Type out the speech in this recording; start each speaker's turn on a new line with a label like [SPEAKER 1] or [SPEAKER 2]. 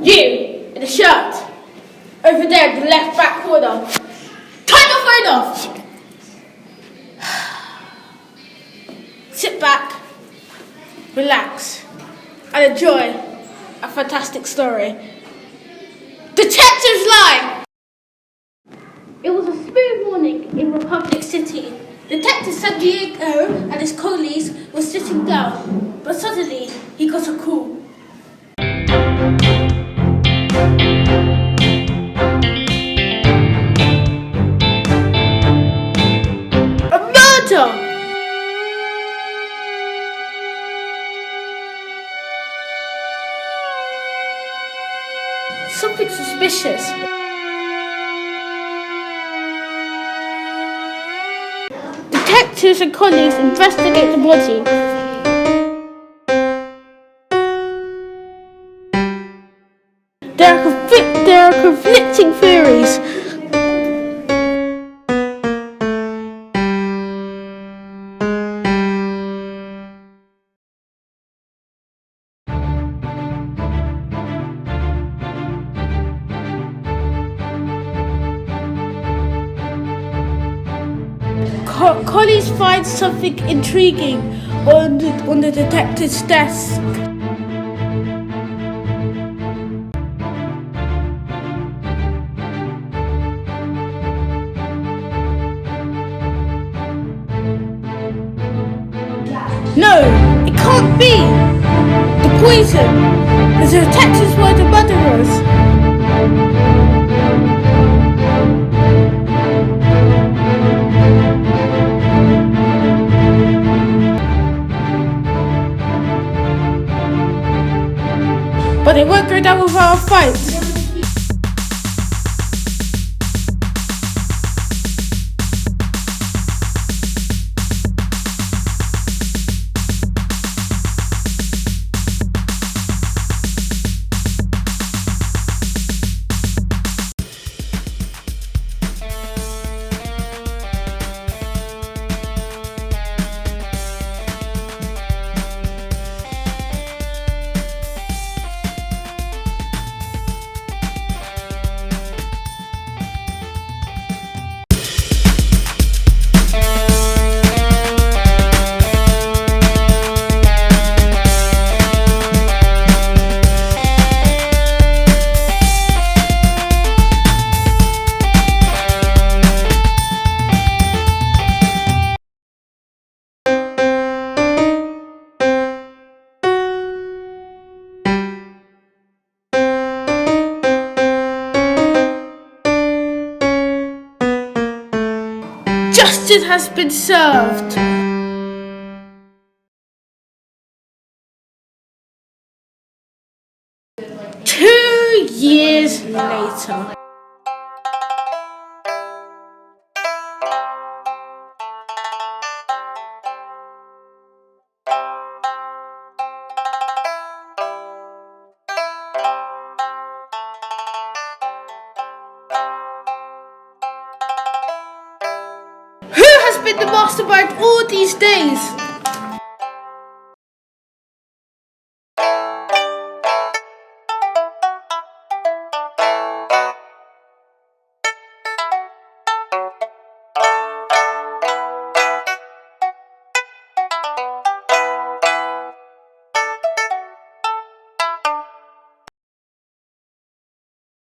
[SPEAKER 1] You, in the shirt. Over there in the left back corner. Turn your phone off! Sit back, relax, and enjoy a fantastic story. Detectives lie! It was a smooth morning in Republic City. Detective San Diego and his colleagues were sitting down, but suddenly he got a call. A murder! Something suspicious. Detectives and colleagues investigate the body. There are conflicting theories. Colleagues find something intriguing on the detective's desk. No, it can't be! The poison! The detectives were the murderers! But it won't go down without a fight. Justice has been served. Two years later. Who has been the mastermind all these days?